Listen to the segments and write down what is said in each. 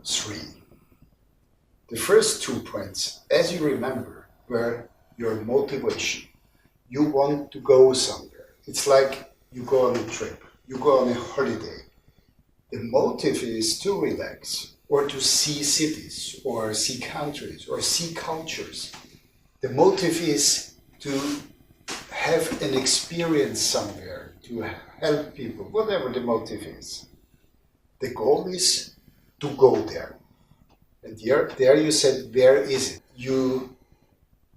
3. The first 2 points, as you remember, were your motivation. You want to go somewhere. It's like you go on a trip, you go on a holiday. The motive is to relax, or to see cities, or see countries, or see cultures. The motive is to have an experience somewhere, to help people, whatever the motive is. The goal is to go there. And there you said, where is it? You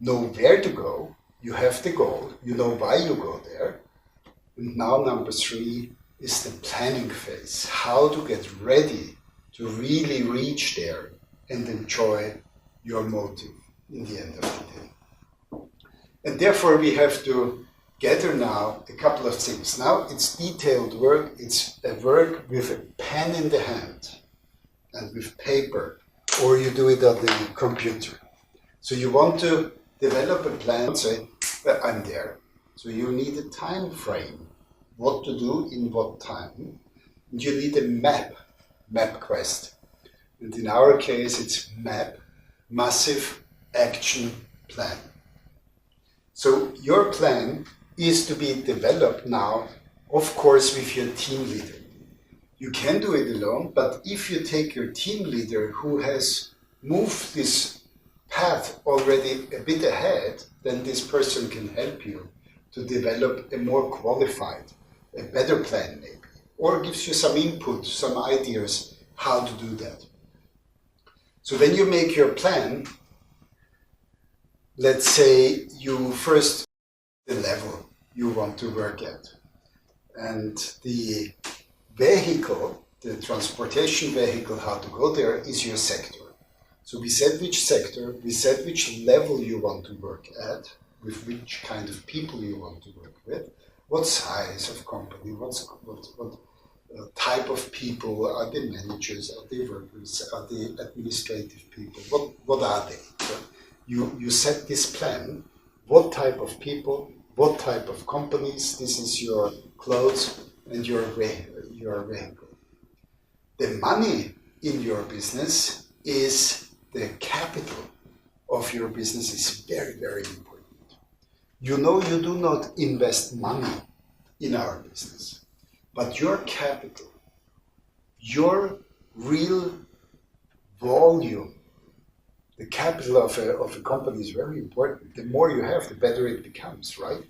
know where to go, you have the goal, you know why you go there. And now number 3 is the planning phase, how to get ready to really reach there and enjoy your motive in the end of the day. And therefore we have to gather now a couple of things. Now it's detailed work, it's a work with a pen in the hand and with paper, or you do it on the computer. So you want to develop a plan, say, well, I'm there. So you need a time frame, what to do in what time. And you need a map quest. And in our case, it's MAP, Massive Action Plan. So your plan is to be developed now, of course, with your team leader. You can do it alone, but if you take your team leader who has moved this path already a bit ahead, then this person can help you to develop a more qualified, a better plan maybe, or gives you some input, some ideas how to do that. So when you make your plan, let's say you first the level you want to work at. And the vehicle, the transportation vehicle, how to go there is your sector. So we said which sector, we said which level you want to work at, with which kind of people you want to work with, what size of company, what type of people, are they managers, are they workers, are they administrative people, what are they? So you set this plan, what type of people, what type of companies, this is your clothes and your vehicle. The money in your business is the capital of your business is very, very important. You know you do not invest money in our business, but your capital, your real volume, the capital of a company is very important. The more you have, the better it becomes, right?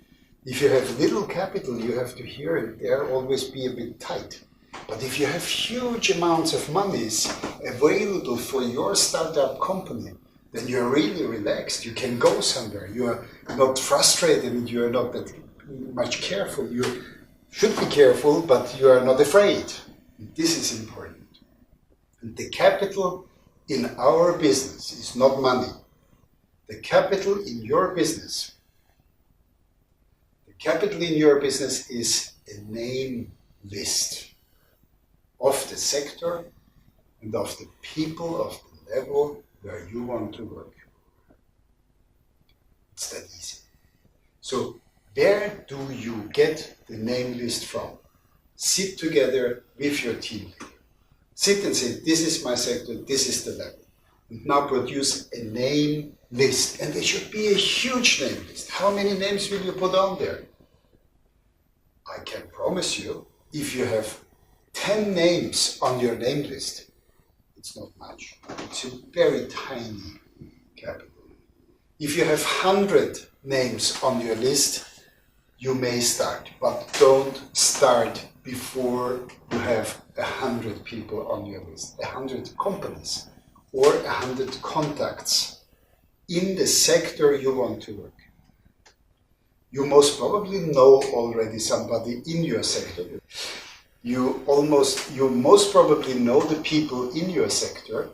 If you have little capital, you have to here and there always be a bit tight. But if you have huge amounts of monies available for your startup company, then you're really relaxed. You can go somewhere. You are not frustrated and you are not that much careful. You should be careful, but you are not afraid. This is important. And the capital in our business is not money. The capital in your business, is a name list of the sector and of the people of the level where you want to work. It's that easy. So where do you get the name list from? Sit together with your team leader. Sit and say, this is my sector, this is the level. And now produce a name list. And there should be a huge name list. How many names will you put on there? I can promise you, if you have 10 names on your name list, it's not much. It's a very tiny capital. If you have 100 names on your list, you may start, but don't start before you have 100 people on your list, 100 companies or 100 contacts in the sector you want to work. You most probably know already somebody in your sector. You most probably know the people in your sector,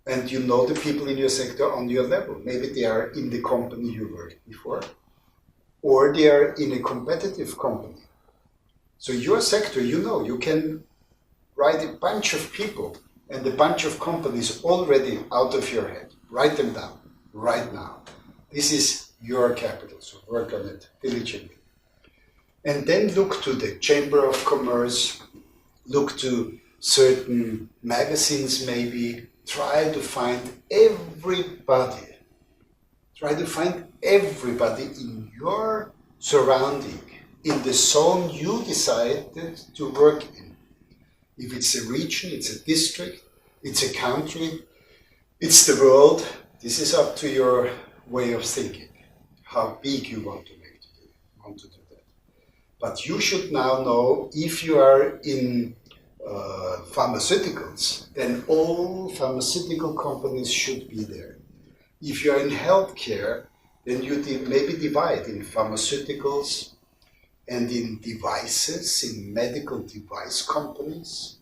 and you know the people in your sector on your level. Maybe they are in the company you worked before, or they are in a competitive company. So your sector, you can write a bunch of people and a bunch of companies already out of your head. Write them down right now. This is your capital, so work on it diligently. And then look to the Chamber of Commerce, look to certain magazines maybe. Try to find everybody. Try to find everybody in your surrounding, in the zone you decided to work in. If it's a region, it's a district, it's a country, it's the world, this is up to your way of thinking, how big you want to do that. But you should now know, if you are in pharmaceuticals, then all pharmaceutical companies should be there. If you are in healthcare, then you maybe divide in pharmaceuticals and in devices, in medical device companies.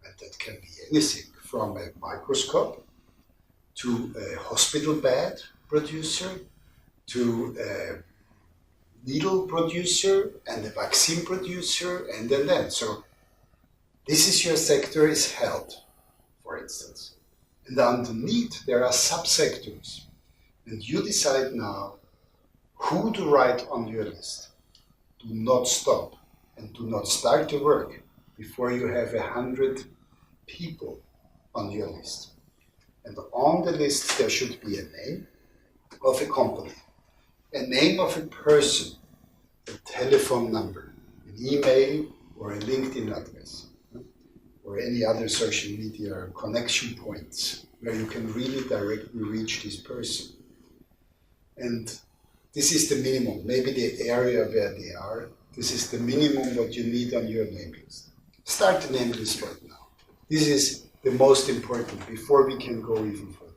And that can be anything from a microscope to a hospital bed producer to a needle producer and a vaccine producer, and then. So this is your sector is health, for instance. And underneath there are subsectors. And you decide now who to write on your list. Do not stop and do not start to work before you have 100 people on your list. And on the list there should be a name of a company, a name of a person, a telephone number, an email or a LinkedIn address, or any other social media connection points where you can really directly reach this person. And this is the minimum, maybe the area where they are, this is the minimum what you need on your name list. Start the name list right now. This is the most important before we can go even further.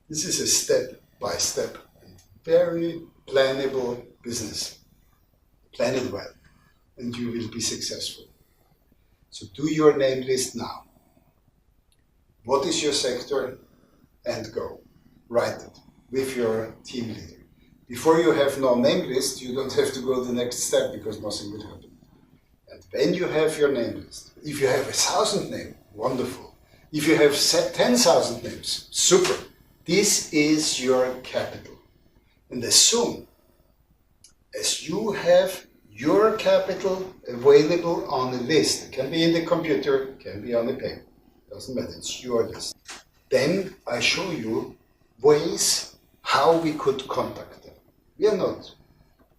This is a step-by-step and very plannable business. Plan it well and you will be successful. So do your name list now. What is your sector? And go. Write it with your team leader. Before you have no name list, you don't have to go the next step because nothing will happen. And when you have your name list, if you have 1,000 names, wonderful. If you have 10,000 names, super. This is your capital. And as soon as you have your capital available on a list, it can be in the computer, it can be on the paper, doesn't matter, it's your list. Then I show you ways how we could contact them. We are not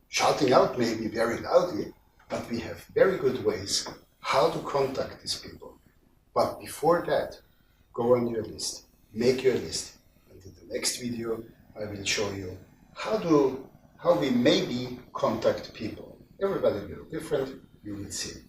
shouting out maybe very loudly, but we have very good ways how to contact these people. But before that, go on your list, make your list. And in the next video, I will show you how we maybe contact people. Everybody will be different, you will see.